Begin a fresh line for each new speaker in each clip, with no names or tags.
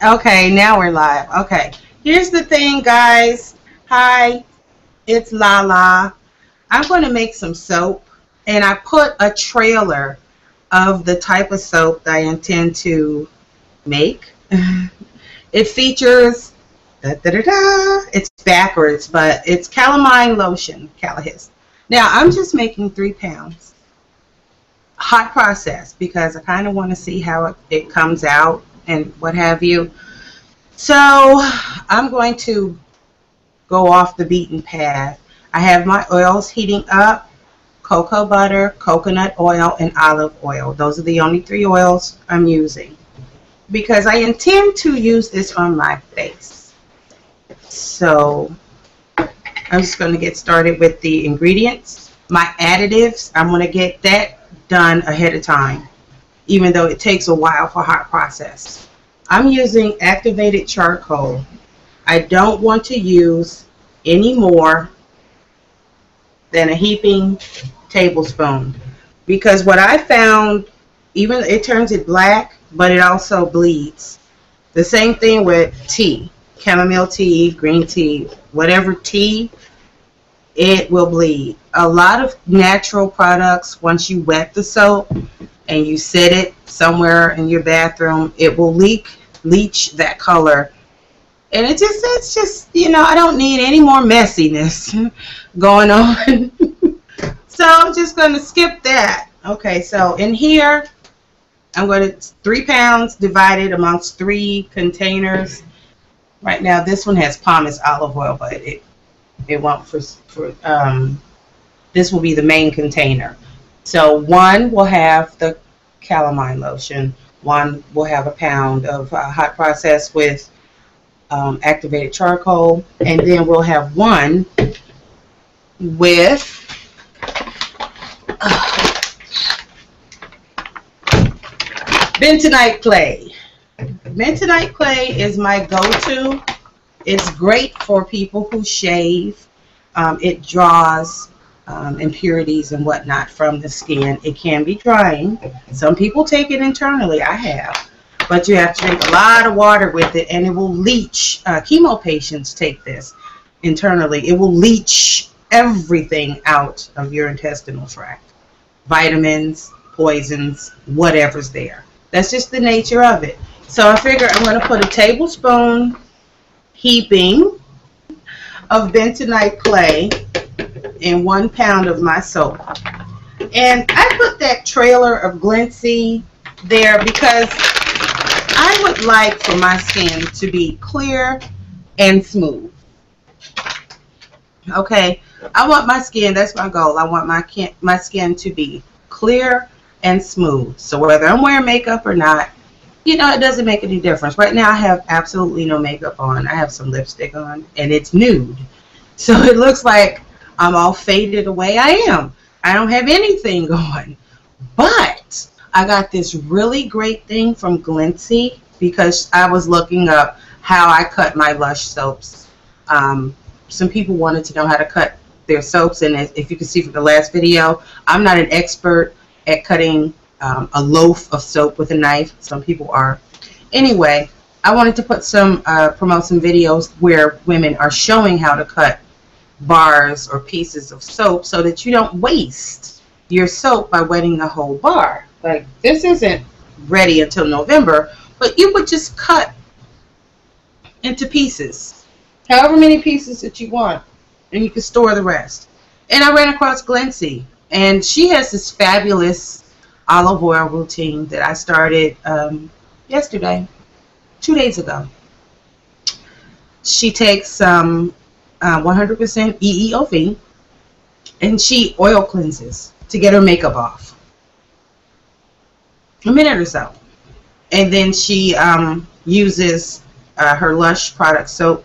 Okay, now we're live. Okay, here's the thing, guys. Hi, it's Lala. I'm going to make some soap, and I put a trailer of the type of soap that I intend to make. It features, it's backwards, but it's Calamine Lotion, Calahis. Now, I'm just making 3 pounds. Hot process, because I kind of want to see how it comes out and what have you. So I'm going to go off the beaten path. I have my oils heating up: cocoa butter, coconut oil, and olive oil. Those are the only 3 oils I'm using because I intend to use this on my face. So I'm just going to get started with the ingredients. My additives, I'm going to get that done ahead of time, even though it takes a while for hot process. I'm using activated charcoal. I don't want to use any more than a heaping tablespoon, because what I found, even it turns it black, but it also bleeds. The same thing with tea, chamomile tea, green tea, whatever tea, it will bleed. A lot of natural products, once you wet the soap and you set it somewhere in your bathroom, it will leach that color. And it's just, I don't need any more messiness going on. So I'm just going to skip that. Okay, so in here, I'm going to 3 pounds divided amongst 3 containers. Right now, this one has pumice olive oil, but it won't for this will be the main container. So one will have the Calamine lotion, one will have a pound of hot process with activated charcoal, and then we'll have one with bentonite clay. Bentonite clay is my go-to. It's great for people who shave. It draws impurities and whatnot from the skin. It can be drying. Some people take it internally. I have. But you have to drink a lot of water with it, and it will leach. Chemo patients take this internally. It will leach everything out of your intestinal tract. Vitamins, poisons, whatever's there. That's just the nature of it. So I figure I'm going to put a tablespoon heaping of bentonite clay in 1 pound of my soap. And I put that trailer of Glency there because I would like for my skin to be clear and smooth. Okay, I want my skin, that's my goal. I want my skin to be clear and smooth. So whether I'm wearing makeup or not, it doesn't make any difference. Right now I have absolutely no makeup on. I have some lipstick on, and it's nude. So it looks like I'm all faded away. I am. I don't have anything going. But I got this really great thing from Glency because I was looking up how I cut my Lush soaps. Some people wanted to know how to cut their soaps, and if you can see from the last video, I'm not an expert at cutting a loaf of soap with a knife. Some people are. Anyway, I wanted to put promote some videos where women are showing how to cut bars or pieces of soap so that you don't waste your soap by wetting the whole bar. Like, this isn't ready until November, but you would just cut into pieces, however many pieces that you want, and you can store the rest. And I ran across Glency, and she has this fabulous olive oil routine that I started yesterday, 2 days ago. She takes some 100% EEOV, and she oil cleanses to get her makeup off. A minute or so. And then she uses her Lush product soap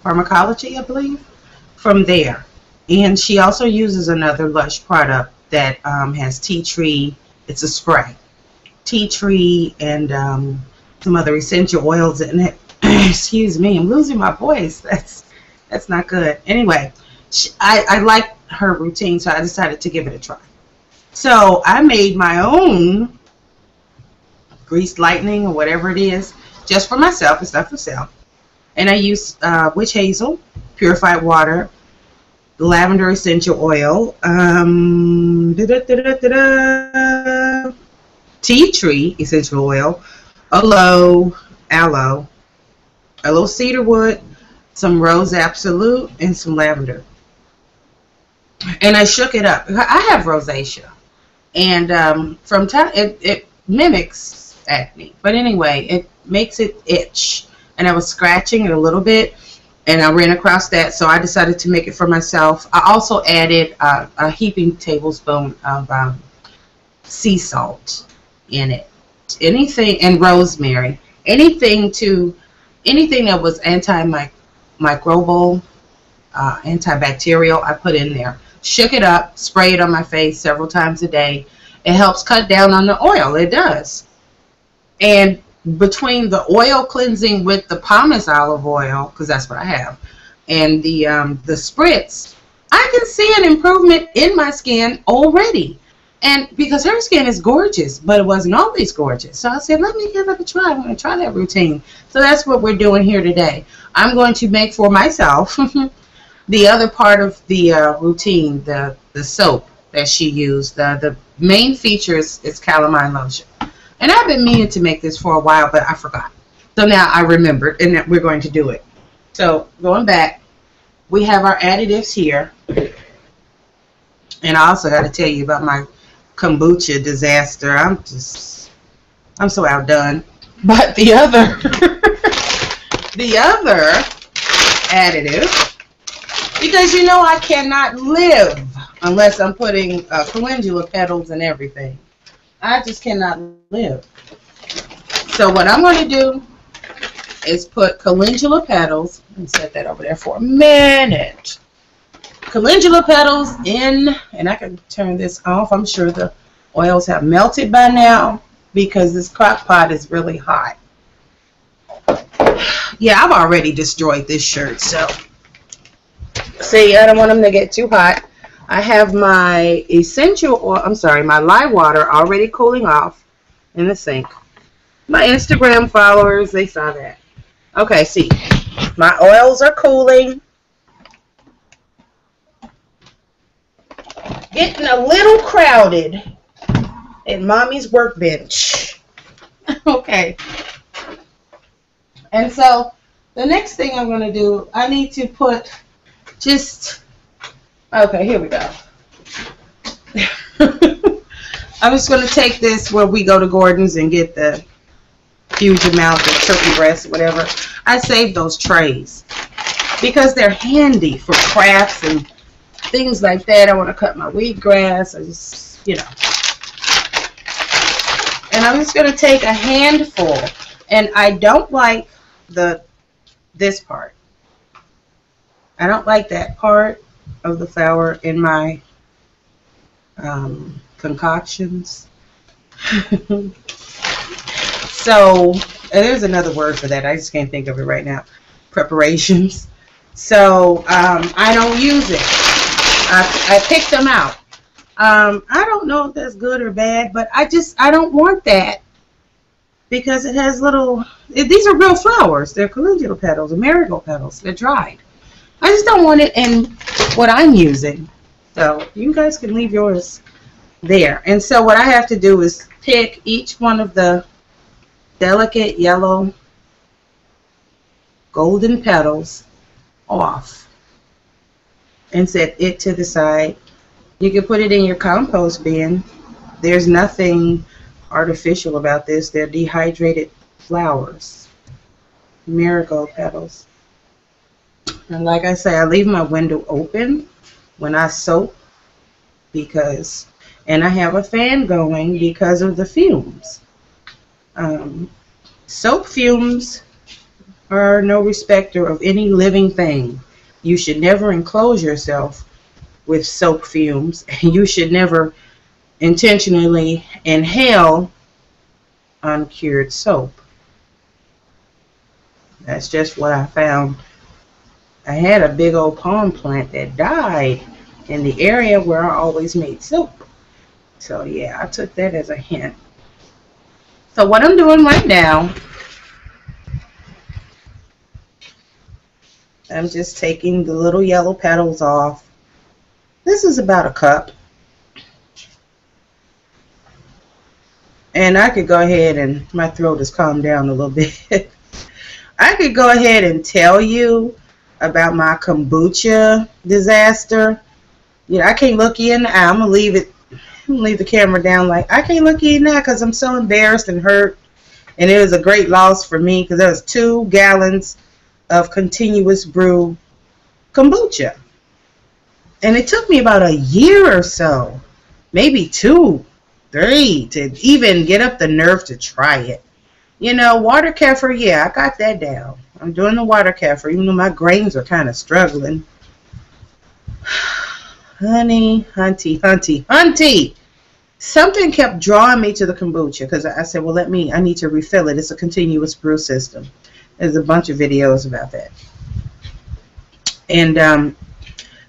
pharmacology, I believe, from there. And she also uses another Lush product that has tea tree. It's a spray. Tea tree and some other essential oils in it. Excuse me, I'm losing my voice. That's not good. Anyway, I like her routine, so I decided to give it a try. So I made my own grease lightning or whatever it is, just for myself. It's not for sale. And I use witch hazel, purified water, lavender essential oil, tea tree essential oil, aloe, a little cedar wood, some rose absolute, and some lavender. And I shook it up. I have rosacea, and from time it mimics acne, but anyway, it makes it itch. And I was scratching it a little bit, and I ran across that, so I decided to make it for myself. I also added a heaping tablespoon of sea salt in it. Anything, and rosemary. Anything that was antimicrobial, antibacterial, I put in there. Shook it up, spray it on my face several times a day. It helps cut down on the oil. It does. And between the oil cleansing with the pumice olive oil, because that's what I have, and the spritz, I can see an improvement in my skin already. And because her skin is gorgeous, but it wasn't always gorgeous. So I said, let me give it a try. I'm going to try that routine. So that's what we're doing here today. I'm going to make for myself the other part of the routine, the soap that she used. The main feature is Calamine lotion. And I've been meaning to make this for a while, but I forgot. So now I remembered, and that we're going to do it. So going back, we have our additives here. And I also got to tell you about my kombucha disaster. I'm so outdone. But the other additive, because you know I cannot live unless I'm putting calendula petals and everything. I just cannot live. So what I'm going to do is put calendula petals, and set that over there for a minute. Calendula petals in, and I can turn this off. I'm sure the oils have melted by now because this crock pot is really hot. Yeah, I've already destroyed this shirt, so see, I don't want them to get too hot. I have my essential oil, my lye water already cooling off in the sink. My Instagram followers, they saw that. Okay, see, my oils are cooling. Getting a little crowded at Mommy's workbench. Okay. And so the next thing I'm going to do, I need to put okay, here we go. I'm just going to take this where we go to Gordon's and get the huge amount of turkey breast, whatever. I save those trays because they're handy for crafts and things like that. I want to cut my wheatgrass. I just, you know. And I'm just going to take a handful. And I don't like this part. I don't like that part of the flour in my concoctions. So, there's another word for that. I just can't think of it right now. Preparations. So, I don't use it. I picked them out. I don't know if that's good or bad, but I don't want that because it has these are real flowers. They're calendula petals, marigold petals. They're dried. I just don't want it in what I'm using. So you guys can leave yours there. And so what I have to do is pick each one of the delicate yellow golden petals off and set it to the side. You can put it in your compost bin. There's nothing artificial about this. They're dehydrated flowers, marigold petals. And like I say, I leave my window open when I soak and I have a fan going because of the fumes. Soap fumes are no respecter of any living thing. You should never enclose yourself with soap fumes. You should never intentionally inhale uncured soap. That's just what I found. I had a big old palm plant that died in the area where I always made soap. So yeah, I took that as a hint. So what I'm doing right now, I'm just taking the little yellow petals off. This is about a cup. And I could go ahead, and my throat has calmed down a little bit. I could go ahead and tell you about my kombucha disaster. You know, I can't look you in the eye. I'm gonna leave the camera down. Like, I can't look you in the eye because I'm so embarrassed and hurt. And it was a great loss for me because there was 2 gallons of continuous brew kombucha. And it took me about a year or so, maybe 2, 3, to even get up the nerve to try it. You know, water kefir, yeah, I got that down. I'm doing the water kefir, even though my grains are kind of struggling. Honey, hunty. Something kept drawing me to the kombucha because I said, well, I need to refill it. It's a continuous brew system. There's a bunch of videos about that. And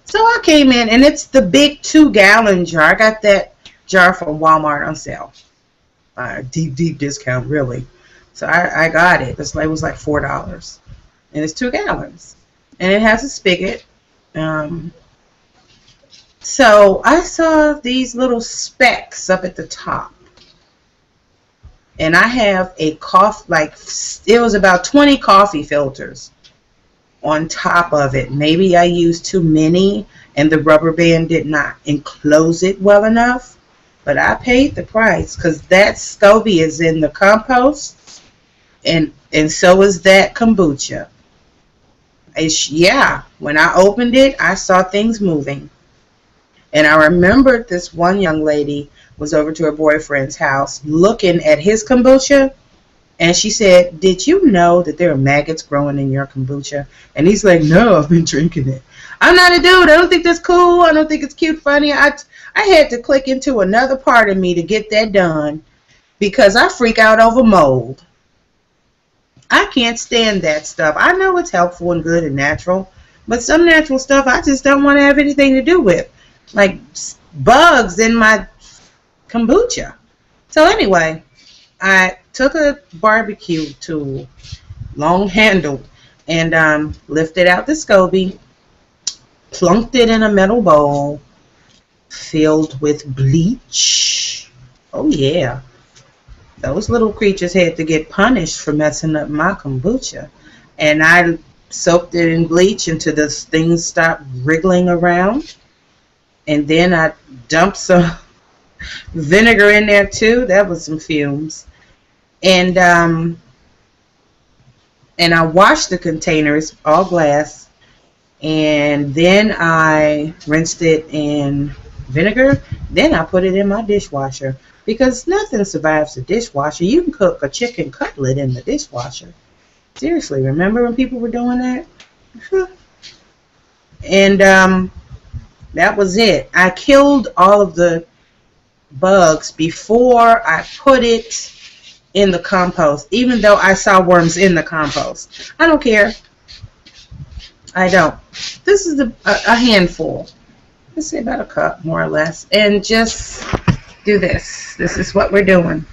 so I came in, and it's the big 2-gallon jar. I got that jar from Walmart on sale. Deep discount, really. So I got it. It was like $4. And it's 2 gallons. And it has a spigot. So I saw these little specks up at the top. And I have a it was about 20 coffee filters on top of it. Maybe I used too many and the rubber band did not enclose it well enough. But I paid the price because that SCOBY is in the compost, and so is that kombucha. Yeah, when I opened it, I saw things moving. And I remembered this one young lady was over to her boyfriend's house looking at his kombucha, and she said, did you know that there are maggots growing in your kombucha? And he's like, no, I've been drinking it. I'm not a dude. I don't think that's cool. I don't think it's cute, funny. I had to click into another part of me to get that done because I freak out over mold. I can't stand that stuff. I know it's helpful and good and natural, but some natural stuff I just don't want to have anything to do with. Like bugs in my kombucha. So anyway, I took a barbecue tool, long handled, and lifted out the SCOBY, plunked it in a metal bowl, filled with bleach. Oh yeah. Those little creatures had to get punished for messing up my kombucha. And I soaked it in bleach until the things stopped wriggling around. And then I dumped some vinegar in there too. That was some fumes. And I washed the containers, all glass. And then I rinsed it in vinegar. Then I put it in my dishwasher. Because nothing survives the dishwasher. You can cook a chicken cutlet in the dishwasher. Seriously, remember when people were doing that? And that was it. I killed all of the bugs before I put it in the compost. Even though I saw worms in the compost. I don't care. I don't. This is a handful. Let's say about a cup, more or less. And just do this. This is what we're doing.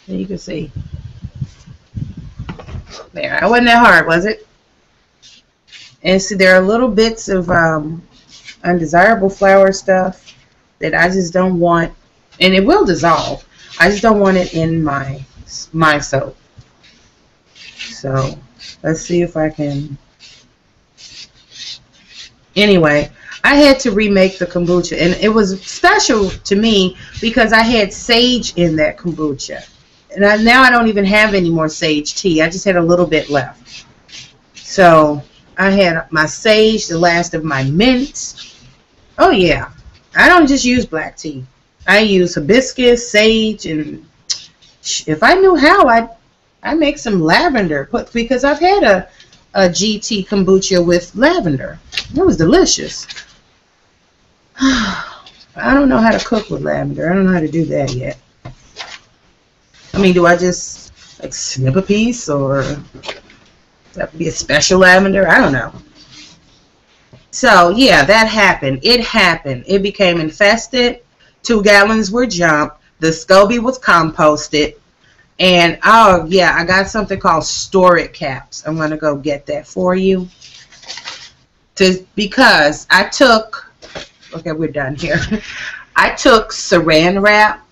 And you can see. There. It wasn't that hard, was it? And see, there are little bits of undesirable flour stuff that I just don't want. And it will dissolve. I just don't want it in my soap. So, let's see if I can. Anyway, I had to remake the kombucha, and it was special to me because I had sage in that kombucha. And now I don't even have any more sage tea. I just had a little bit left. So I had my sage, the last of my mint. Oh yeah, I don't just use black tea. I use hibiscus, sage, and if I knew how, I'd make some lavender. Because I've had a GT kombucha with lavender. It was delicious. I don't know how to cook with lavender. I don't know how to do that yet. I mean, do I just like snip a piece, or that would be a special lavender? I don't know. So yeah, that happened. It happened. It became infested. 2 gallons were jumped. The SCOBY was composted. And oh yeah, I got something called store it caps. I'm gonna go get that for you. Because I took, okay, we're done here. I took saran wrap,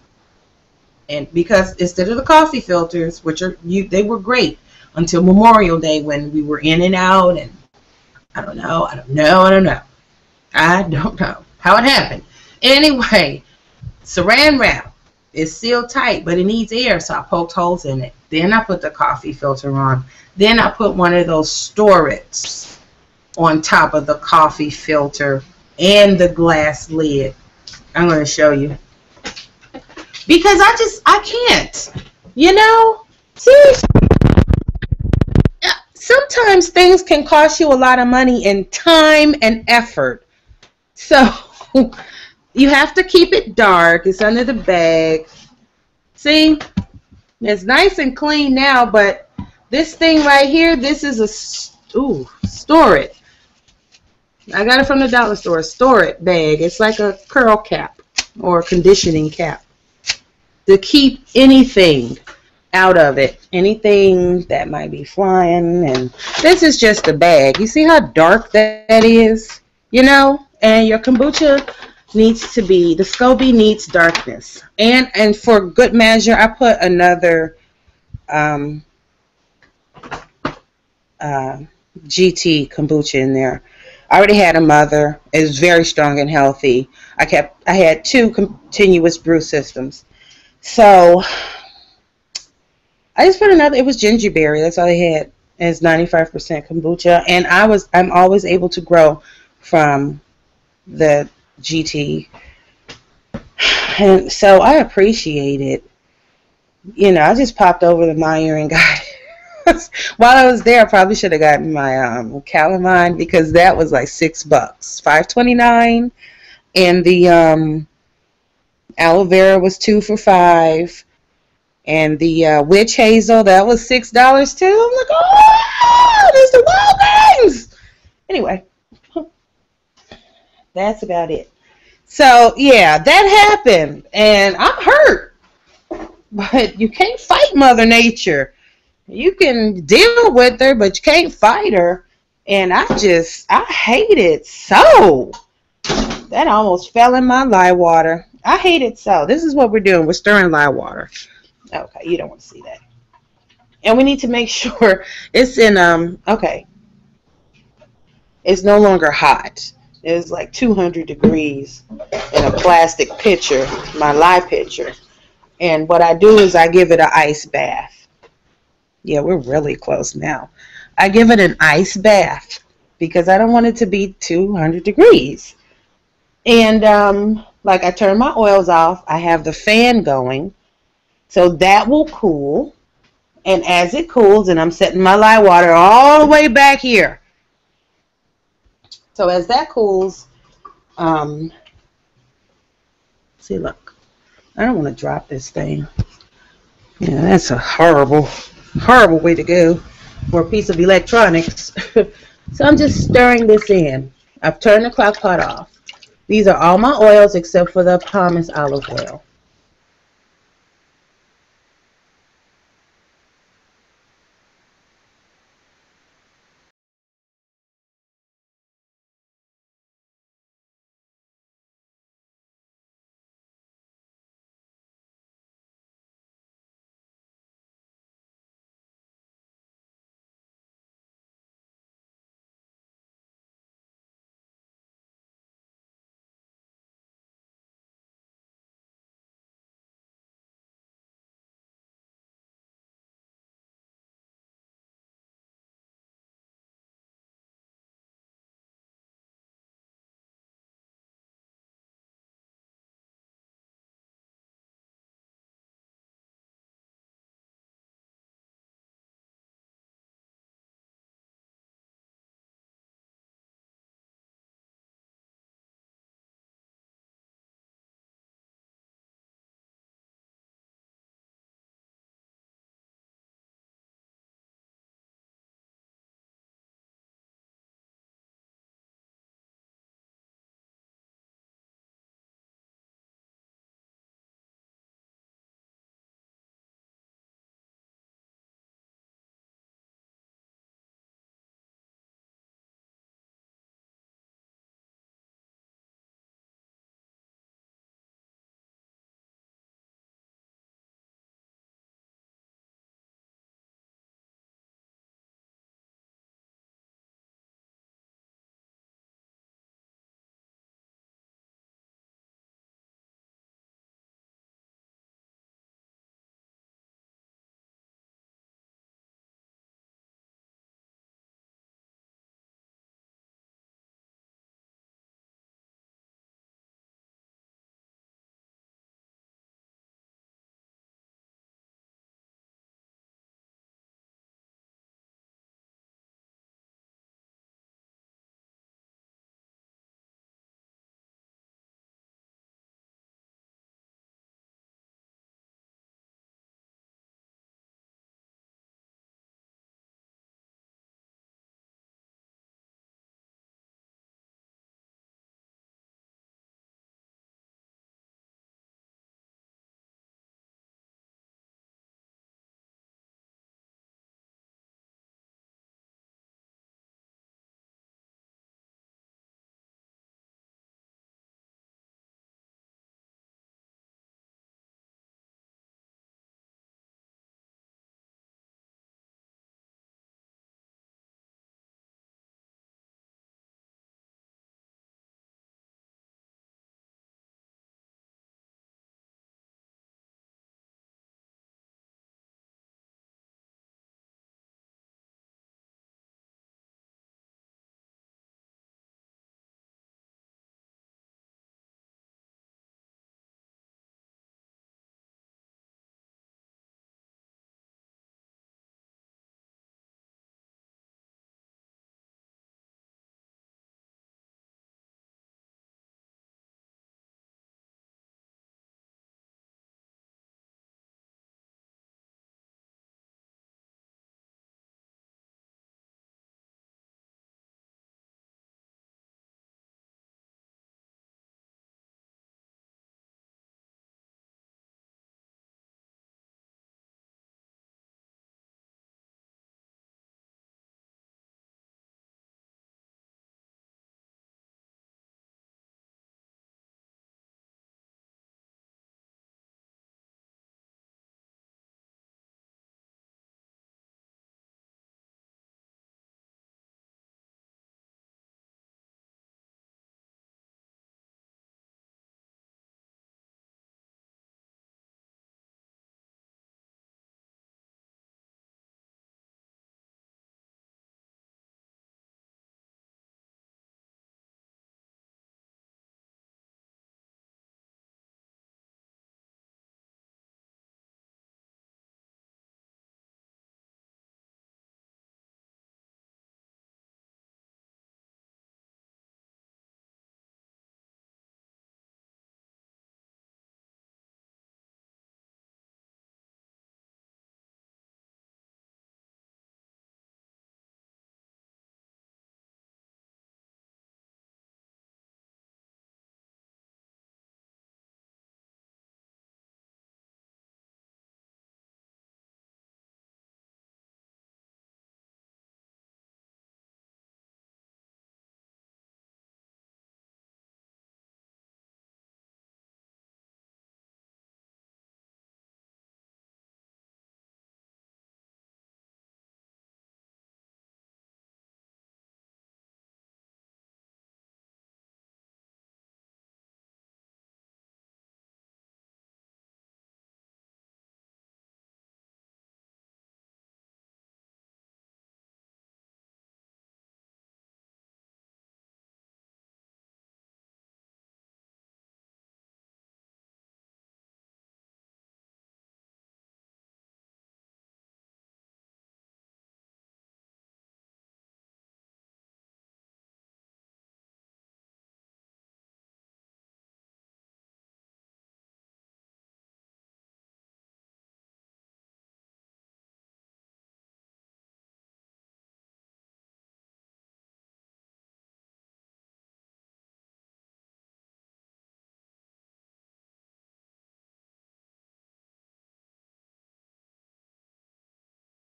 and because instead of the coffee filters, which are they were great until Memorial Day when we were in and out, and I don't know how it happened. Anyway, saran wrap is sealed tight, but it needs air, so I poked holes in it. Then I put the coffee filter on. Then I put one of those storage on top of the coffee filter and the glass lid. I'm going to show you. Because I can't. You know? Seriously. Sometimes things can cost you a lot of money and time and effort. So you have to keep it dark. It's under the bag. See? It's nice and clean now, but this thing right here, this is store it. I got it from the dollar store. Store it bag. It's like a curl cap or a conditioning cap to keep anything out of it. Anything that might be flying. And this is just a bag. You see how dark that is? You know? And your kombucha needs to be, the SCOBY needs darkness. And for good measure, I put another GT kombucha in there. I already had a mother. It was very strong and healthy. I had 2 continuous brew systems. So I just put another, it was gingerberry. That's all I had. It's 95% kombucha. And I'm always able to grow from the GT. And so I appreciate it. You know, I just popped over to Meijer and got it. While I was there, I probably should have gotten my Calamine, because that was like $6, $5.29, and the aloe vera was 2 for $5, and the witch hazel, that was $6 too. I'm like, oh, there's the Walgreens. Anyway, that's about it. So yeah, that happened, and I'm hurt, but you can't fight Mother Nature. You can deal with her, but you can't fight her. And I hate it so. That almost fell in my lye water. I hate it so. This is what we're doing. We're stirring lye water. Okay, you don't want to see that. And we need to make sure it's in, okay. It's no longer hot. It's like 200 degrees in a plastic pitcher, my lye pitcher. And what I do is I give it an ice bath. Yeah, we're really close now. I give it an ice bath because I don't want it to be 200 degrees. And like I turn my oils off. I have the fan going. So that will cool. And as it cools, and I'm setting my lye water all the way back here. So as that cools, see, look. I don't want to drop this thing. Yeah, that's a horrible way to go for a piece of electronics. So I'm just stirring this in. I've turned the crock pot off. These are all my oils except for the pumice olive oil.